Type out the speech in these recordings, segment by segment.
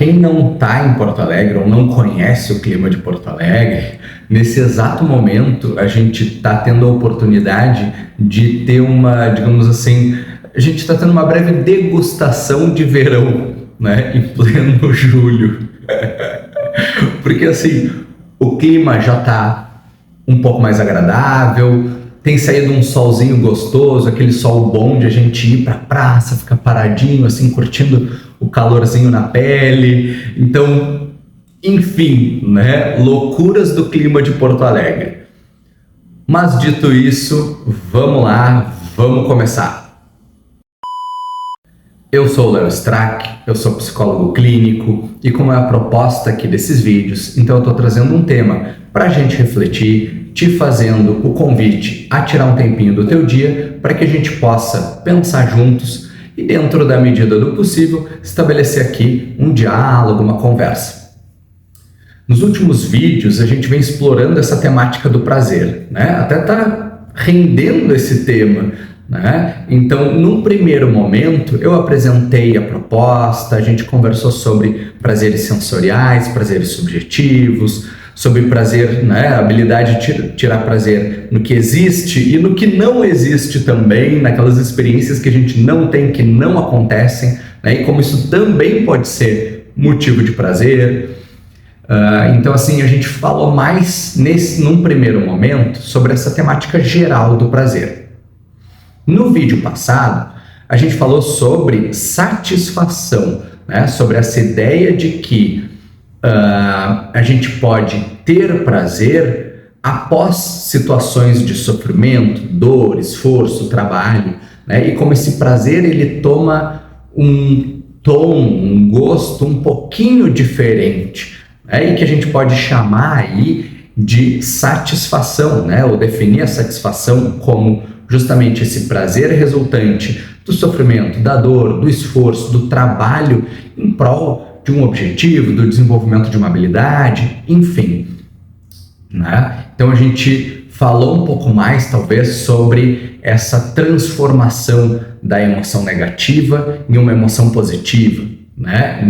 quem não está em Porto Alegre ou não conhece o clima de Porto Alegre, nesse exato momento a gente está tendo a oportunidade de ter uma, digamos assim, a gente está tendo uma breve degustação de verão, né, em pleno julho. Porque assim, o clima já está um pouco mais agradável, tem saído um solzinho gostoso, aquele sol bom de a gente ir para a praça, ficar paradinho, assim, curtindo o calorzinho na pele. Então, enfim, né? Loucuras do clima de Porto Alegre. Mas dito isso, vamos lá, vamos começar. Eu sou o Léo Strack, eu sou psicólogo clínico e como é a proposta aqui desses vídeos, então eu estou trazendo um tema para a gente refletir, te fazendo o convite a tirar um tempinho do teu dia para que a gente possa pensar juntos e dentro da medida do possível estabelecer aqui um diálogo, uma conversa. Nos últimos vídeos a gente vem explorando essa temática do prazer, né? Até tá rendendo esse tema, né? Então, num primeiro momento, eu apresentei a proposta, a gente conversou sobre prazeres sensoriais, prazeres subjetivos, sobre prazer, né? A habilidade de tirar prazer no que existe e no que não existe também, naquelas experiências que a gente não tem, que não acontecem, né? E como isso também pode ser motivo de prazer. Então, assim, a gente falou mais num primeiro momento sobre essa temática geral do prazer. No vídeo passado, a gente falou sobre satisfação, né? Sobre essa ideia de que a gente pode ter prazer após situações de sofrimento, dor, esforço, trabalho, né? E como esse prazer ele toma um tom, um gosto um pouquinho diferente, né? E que a gente pode chamar aí de satisfação, né? Ou definir a satisfação como justamente esse prazer resultante do sofrimento, da dor, do esforço, do trabalho em prol de um objetivo, do desenvolvimento de uma habilidade, enfim, né? Então a gente falou um pouco mais, talvez, sobre essa transformação da emoção negativa em uma emoção positiva, né?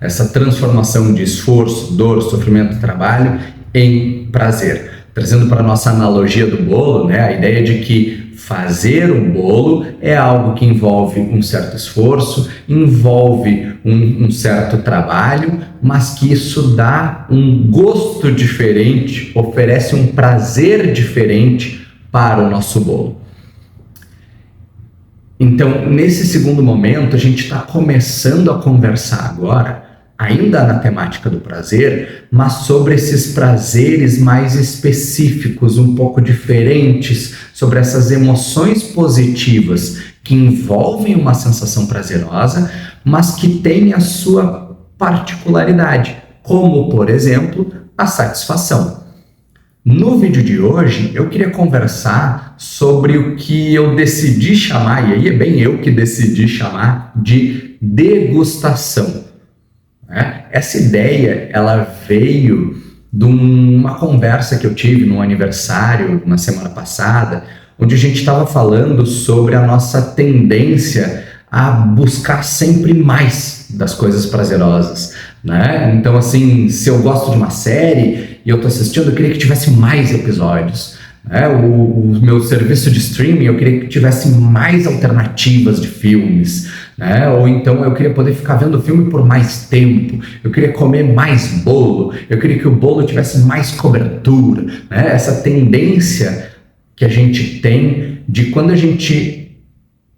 Essa transformação de esforço, dor, sofrimento, trabalho em prazer. Trazendo para a nossa analogia do bolo, né, a ideia de que fazer um bolo é algo que envolve um certo esforço, envolve um certo trabalho, mas que isso dá um gosto diferente, oferece um prazer diferente para o nosso bolo. Então, nesse segundo momento, a gente está começando a conversar agora, ainda na temática do prazer, mas sobre esses prazeres mais específicos, um pouco diferentes, sobre essas emoções positivas que envolvem uma sensação prazerosa, mas que têm a sua particularidade, como, por exemplo, a satisfação. No vídeo de hoje, eu queria conversar sobre o que eu decidi chamar, e aí é bem eu que decidi chamar, de degustação. Essa ideia, ela veio de uma conversa que eu tive num aniversário na semana passada, onde a gente estava falando sobre a nossa tendência a buscar sempre mais das coisas prazerosas, né? Então, assim, se eu gosto de uma série e eu estou assistindo, eu queria que tivesse mais episódios. O meu serviço de streaming, eu queria que tivesse mais alternativas de filmes, né? Ou então eu queria poder ficar vendo o filme por mais tempo, eu queria comer mais bolo, eu queria que o bolo tivesse mais cobertura, né? Essa tendência que a gente tem de quando a gente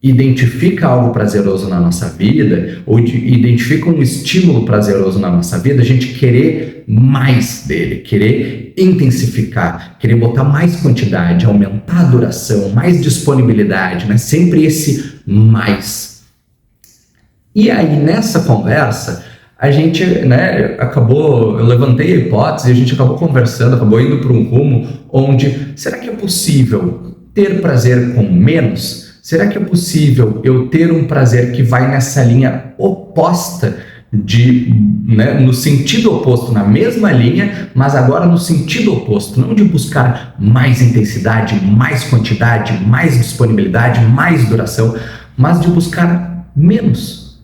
identifica algo prazeroso na nossa vida, ou identifica um estímulo prazeroso na nossa vida, a gente querer mais dele, querer intensificar, querer botar mais quantidade, aumentar a duração, mais disponibilidade, né? Sempre esse mais. E aí nessa conversa, a gente, né, eu levantei a hipótese, a gente acabou conversando, acabou indo para um rumo onde, será que é possível ter prazer com menos? Será que é possível eu ter um prazer que vai nessa linha oposta, no sentido oposto, na mesma linha, mas agora no sentido oposto, não de buscar mais intensidade, mais quantidade, mais disponibilidade, mais duração, mas de buscar menos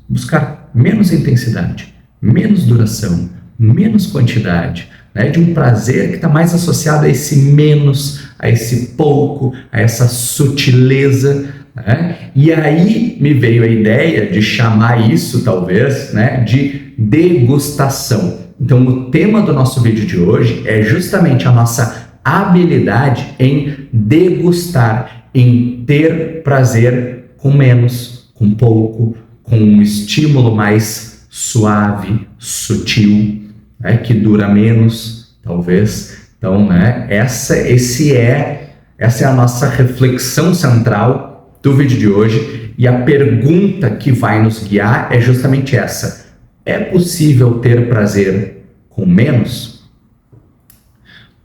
intensidade, menos duração, menos quantidade, né? De um prazer que está mais associado a esse menos, a esse pouco, a essa sutileza, né? E aí me veio a ideia de chamar isso, talvez, né, de degustação. Então, o tema do nosso vídeo de hoje é justamente a nossa habilidade em degustar, em ter prazer com menos, com pouco, com um estímulo mais suave, sutil, né, que dura menos, talvez. Então, né, essa é a nossa reflexão central do vídeo de hoje, e a pergunta que vai nos guiar é justamente essa: é possível ter prazer com menos?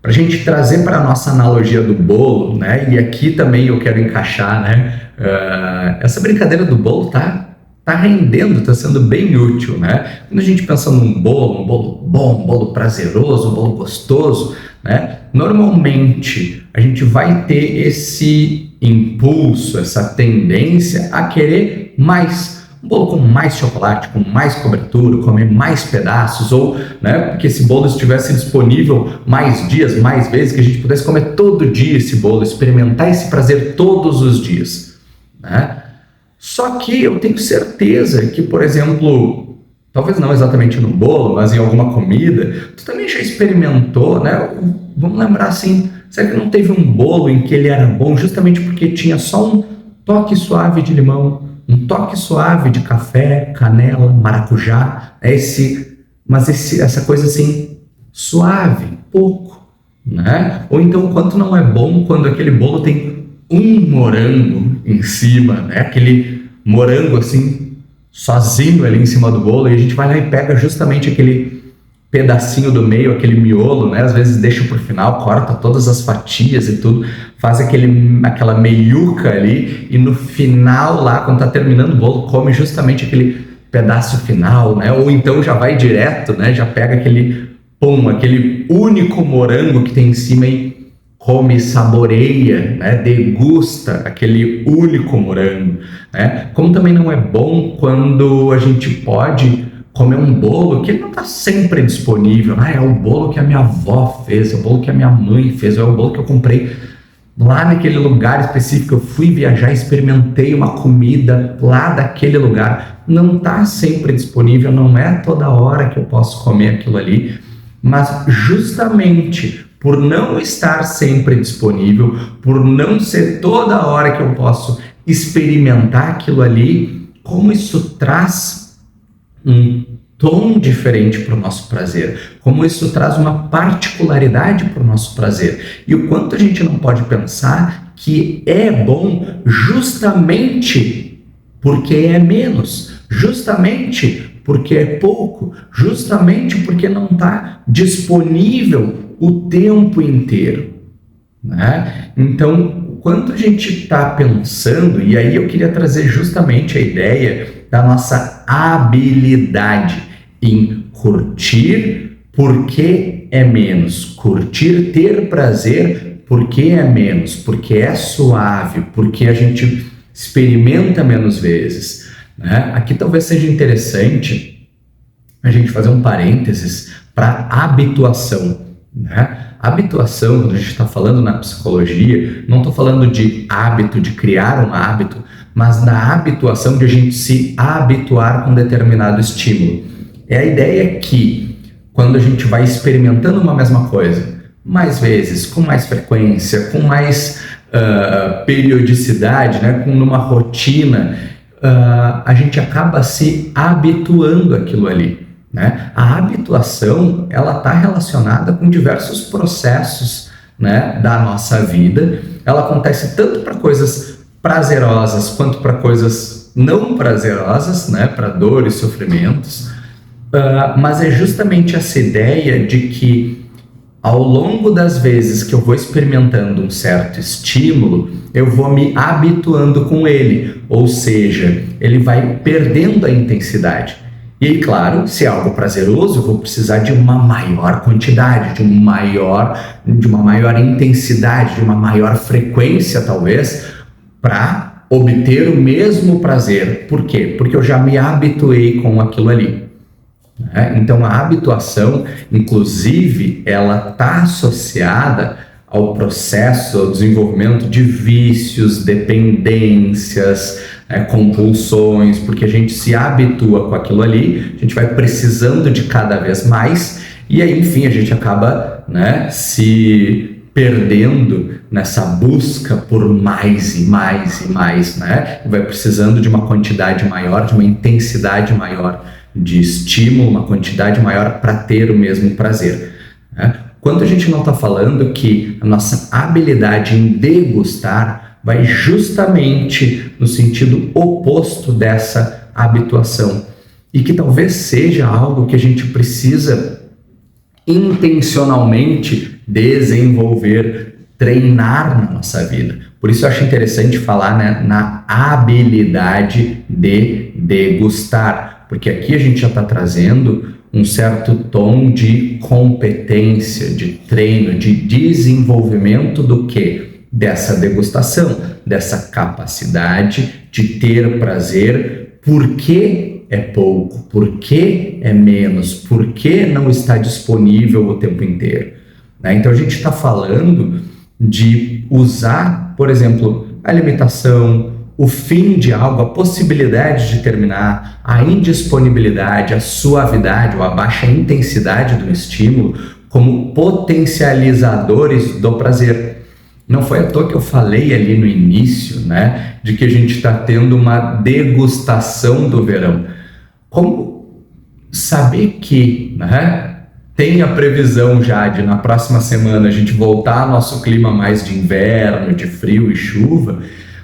Para a gente trazer para a nossa analogia do bolo, né? E aqui também eu quero encaixar, né? Essa brincadeira do bolo tá rendendo, tá sendo bem útil, né? Quando a gente pensa num bolo, um bolo bom, um bolo prazeroso, um bolo gostoso, né? Normalmente a gente vai ter esse impulso, essa tendência a querer mais. Um bolo com mais chocolate, com mais cobertura, comer mais pedaços, ou, né, porque esse bolo estivesse disponível mais dias, mais vezes, que a gente pudesse comer todo dia esse bolo, experimentar esse prazer todos os dias, né? Só que eu tenho certeza que, por exemplo, talvez não exatamente no bolo, mas em alguma comida, tu também já experimentou, né? Vamos lembrar assim, será que não teve um bolo em que ele era bom justamente porque tinha só um toque suave de limão, um toque suave de café, canela, maracujá, essa coisa assim, suave, pouco, né? Ou então, quanto não é bom quando aquele bolo tem um morango em cima, né? Aquele morango assim, sozinho ali em cima do bolo, e a gente vai lá e pega justamente aquele pedacinho do meio, aquele miolo, né? Às vezes deixa pro final, corta todas as fatias e tudo, faz aquela meiuca ali, e no final lá, quando tá terminando o bolo, come justamente aquele pedaço final, né? Ou então já vai direto, né? Já pega aquele único morango que tem em cima e come, saboreia, né? Degusta aquele único morango, né? Como também não é bom quando a gente pode comer um bolo que não está sempre disponível. É o bolo que a minha avó fez, é o bolo que a minha mãe fez, é o bolo que eu comprei lá naquele lugar específico. Eu fui viajar, experimentei uma comida lá daquele lugar. Não está sempre disponível, não é toda hora que eu posso comer aquilo ali, mas justamente por não estar sempre disponível, por não ser toda hora que eu posso experimentar aquilo ali, como isso traz um tom diferente para o nosso prazer, como isso traz uma particularidade para o nosso prazer, e o quanto a gente não pode pensar que é bom justamente porque é menos, justamente porque é pouco, justamente porque não está disponível o tempo inteiro, né? Então, quanto a gente está pensando, e aí eu queria trazer justamente a ideia da nossa habilidade em curtir porque é menos, curtir, ter prazer porque é menos, porque é suave, porque a gente experimenta menos vezes, né? Aqui talvez seja interessante a gente fazer um parênteses para habituação, né? Habituação, quando a gente está falando na psicologia, não estou falando de hábito, de criar um hábito, mas da habituação, de a gente se habituar com determinado estímulo. É a ideia que, quando a gente vai experimentando uma mesma coisa, mais vezes, com mais frequência, com mais periodicidade, né, numa rotina, a gente acaba se habituando àquilo ali, né? A habituação, ela está relacionada com diversos processos, né, da nossa vida. Ela acontece tanto para coisas prazerosas quanto para coisas não prazerosas, né, para dores, sofrimentos, mas é justamente essa ideia de que ao longo das vezes que eu vou experimentando um certo estímulo, eu vou me habituando com ele, ou seja, ele vai perdendo a intensidade. E aí, claro, se é algo prazeroso, eu vou precisar de uma maior quantidade, de uma maior intensidade, de uma maior frequência, talvez, para obter o mesmo prazer. Por quê? Porque eu já me habituei com aquilo ali. né? Então a habituação, inclusive, ela está associada ao processo, ao desenvolvimento de vícios, dependências, compulsões, porque a gente se habitua com aquilo ali, a gente vai precisando de cada vez mais, e aí, enfim, a gente acaba, né, se perdendo nessa busca por mais e mais e mais, né? E vai precisando de uma quantidade maior, de uma intensidade maior de estímulo, uma quantidade maior para ter o mesmo prazer, né? Quando a gente não está falando que a nossa habilidade em degustar vai justamente no sentido oposto dessa habituação, e que talvez seja algo que a gente precisa intencionalmente desenvolver, treinar na nossa vida. Por isso eu acho interessante falar, né, na habilidade de degustar, porque aqui a gente já está trazendo um certo tom de competência, de treino, de desenvolvimento do quê? Dessa degustação, dessa capacidade de ter prazer. Por que é pouco? Por que é menos? Por que não está disponível o tempo inteiro? Né? Então a gente está falando de usar, por exemplo, a limitação, o fim de algo, a possibilidade de terminar, a indisponibilidade, a suavidade ou a baixa intensidade do estímulo como potencializadores do prazer. Não foi à toa que eu falei ali no início, né, de que a gente está tendo uma degustação do verão. Como saber que, né, tem a previsão já de na próxima semana a gente voltar ao nosso clima mais de inverno, de frio e chuva,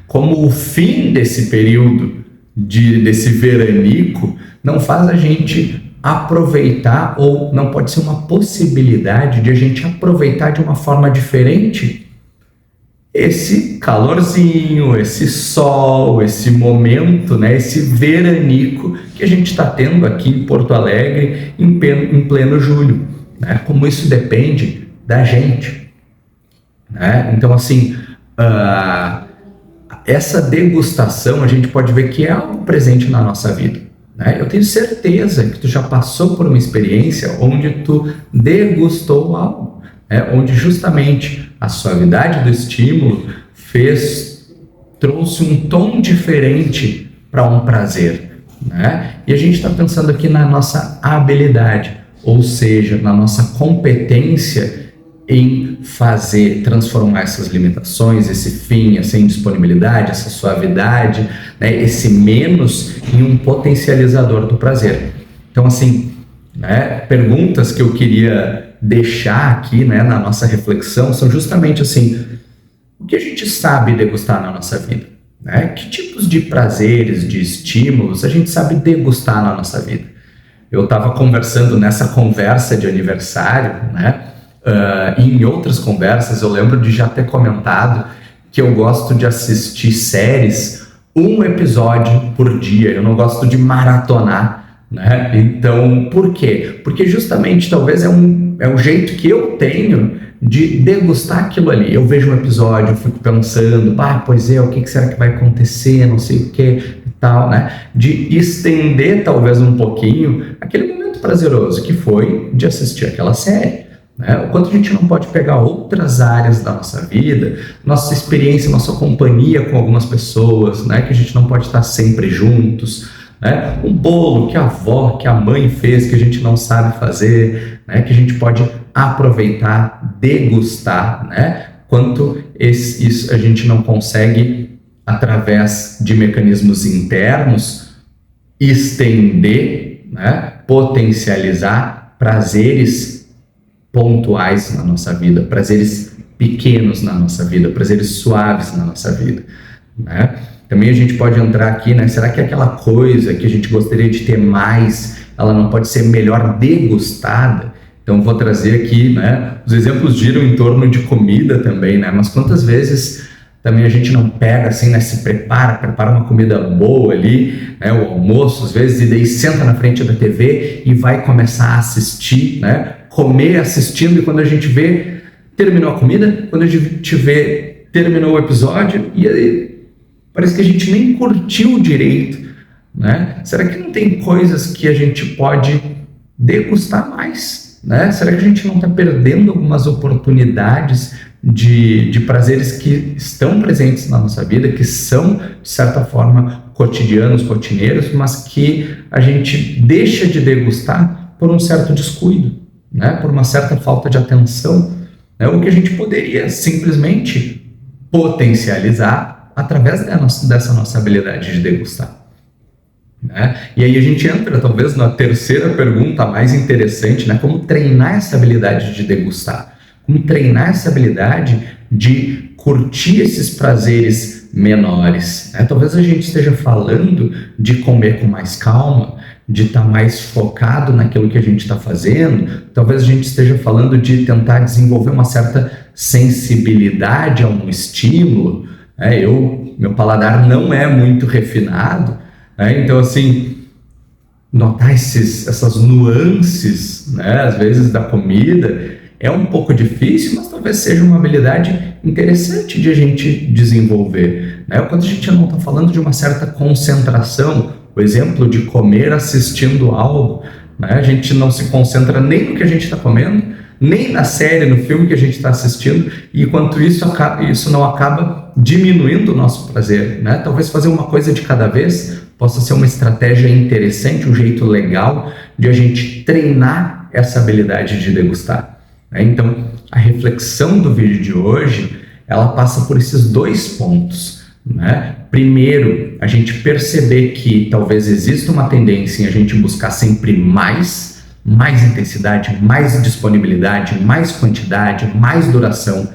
como o fim desse período, desse veranico, não faz a gente aproveitar, ou não pode ser uma possibilidade de a gente aproveitar de uma forma diferente esse calorzinho, esse sol, esse momento, né, esse veranico que a gente está tendo aqui em Porto Alegre em pleno julho, né? Como isso depende da gente, né? Então, assim, essa degustação a gente pode ver que é algo presente na nossa vida, né? Eu tenho certeza que tu já passou por uma experiência onde tu degustou algo, né? Onde justamente a suavidade do estímulo trouxe um tom diferente para um prazer, né? E a gente está pensando aqui na nossa habilidade, ou seja, na nossa competência em transformar essas limitações, esse fim, essa indisponibilidade, essa suavidade, né, esse menos em um potencializador do prazer. Então, assim, né, perguntas que eu queria deixar aqui, né, na nossa reflexão são justamente assim: o que a gente sabe degustar na nossa vida, né? Que tipos de prazeres, de estímulos a gente sabe degustar na nossa vida? Eu estava conversando nessa conversa de aniversário, né, e em outras conversas eu lembro de já ter comentado que eu gosto de assistir séries um episódio por dia, eu não gosto de maratonar, né? Então, por quê? Porque justamente talvez é o jeito que eu tenho de degustar aquilo ali. Eu vejo um episódio, eu fico pensando, pois é, o que será que vai acontecer, não sei o que e tal, né? De estender talvez um pouquinho aquele momento prazeroso que foi de assistir aquela série, né? O quanto a gente não pode pegar outras áreas da nossa vida, nossa experiência, nossa companhia com algumas pessoas, né? Que a gente não pode estar sempre juntos, né? Um bolo que a avó, que a mãe fez, que a gente não sabe fazer, né? Que a gente pode aproveitar, degustar, né? Quanto isso a gente não consegue, através de mecanismos internos, estender, né? Potencializar prazeres pontuais na nossa vida, prazeres pequenos na nossa vida, prazeres suaves na nossa vida, né? Também a gente pode entrar aqui, né? Será que aquela coisa que a gente gostaria de ter mais, ela não pode ser melhor degustada? Então vou trazer aqui, né? Os exemplos giram em torno de comida também, né? Mas quantas vezes também a gente não pega assim, né? Se prepara uma comida boa ali, né? O almoço às vezes, e daí senta na frente da TV e vai começar a assistir, né? Comer assistindo, e quando a gente vê, terminou a comida, quando a gente vê, terminou o episódio, e aí parece que a gente nem curtiu direito, né? Será que não tem coisas que a gente pode degustar mais, né? Será que a gente não está perdendo algumas oportunidades de prazeres que estão presentes na nossa vida, que são, de certa forma, cotidianos, rotineiros, mas que a gente deixa de degustar por um certo descuido, né? Por uma certa falta de atenção, né? O que a gente poderia simplesmente potencializar através dessa nossa habilidade de degustar, né? E aí a gente entra talvez na terceira pergunta mais interessante, né? Como treinar essa habilidade de degustar, como treinar essa habilidade de curtir esses prazeres menores, né? Talvez a gente esteja falando de comer com mais calma, de estar mais focado naquilo que a gente está fazendo, talvez a gente esteja falando de tentar desenvolver uma certa sensibilidade a um estímulo, né? Meu paladar não é muito refinado, né? Então, assim, notar essas nuances, né, às vezes da comida é um pouco difícil, mas talvez seja uma habilidade interessante de a gente desenvolver, né? Quando a gente não está falando de uma certa concentração, o exemplo de comer assistindo algo, né? A gente não se concentra nem no que a gente está comendo, nem na série, no filme que a gente está assistindo, e enquanto isso não acaba diminuindo o nosso prazer, né? Talvez fazer uma coisa de cada vez possa ser uma estratégia interessante, um jeito legal de a gente treinar essa habilidade de degustar, né? Então, a reflexão do vídeo de hoje, ela passa por esses dois pontos, né? Primeiro, a gente perceber que talvez exista uma tendência em a gente buscar sempre mais intensidade, mais disponibilidade, mais quantidade, mais duração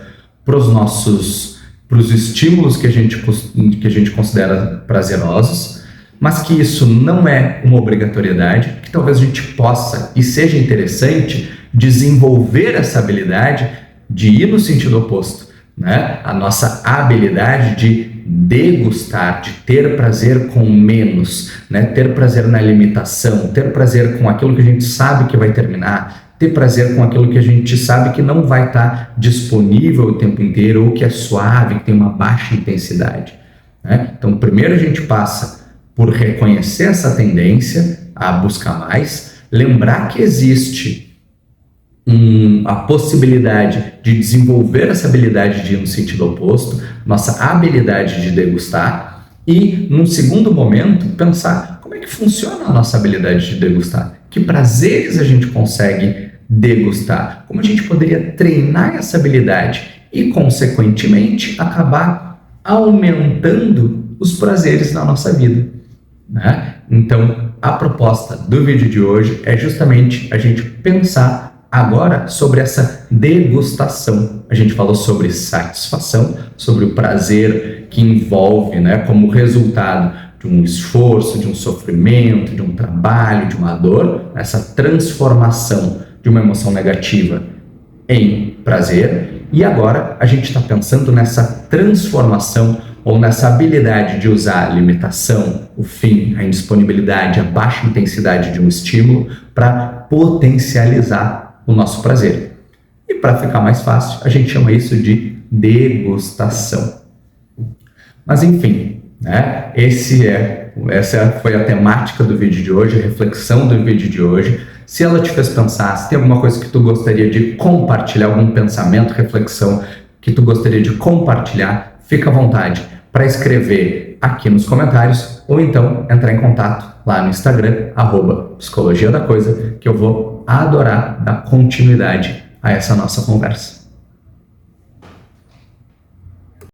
para os estímulos que a gente considera prazerosos, mas que isso não é uma obrigatoriedade, que talvez a gente possa e seja interessante desenvolver essa habilidade de ir no sentido oposto, né? A nossa habilidade de degustar, de ter prazer com menos, né? Ter prazer na limitação, ter prazer com aquilo que a gente sabe que vai terminar, ter prazer com aquilo que a gente sabe que não vai estar disponível o tempo inteiro, ou que é suave, que tem uma baixa intensidade, né? Então, primeiro a gente passa por reconhecer essa tendência a buscar mais, lembrar que existe a possibilidade de desenvolver essa habilidade de ir no sentido oposto, nossa habilidade de degustar, e num segundo momento pensar como é que funciona a nossa habilidade de degustar, que prazeres a gente consegue degustar, como a gente poderia treinar essa habilidade e consequentemente acabar aumentando os prazeres na nossa vida, né? Então a proposta do vídeo de hoje é justamente a gente pensar agora sobre essa degustação. A gente falou sobre satisfação, sobre o prazer que envolve, né, como resultado de um esforço, de um sofrimento, de um trabalho, de uma dor, essa transformação de uma emoção negativa em prazer. E agora a gente está pensando nessa transformação ou nessa habilidade de usar a limitação, o fim, a indisponibilidade, a baixa intensidade de um estímulo para potencializar o nosso prazer. E para ficar mais fácil, a gente chama isso de degustação. Mas enfim, né? Essa foi a temática do vídeo de hoje, a reflexão do vídeo de hoje. Se ela te fez pensar, se tem alguma coisa que tu gostaria de compartilhar, algum pensamento, reflexão que tu gostaria de compartilhar, fica à vontade para escrever aqui nos comentários ou então entrar em contato lá no Instagram, @psicologia da coisa, que eu vou adorar dar continuidade a essa nossa conversa.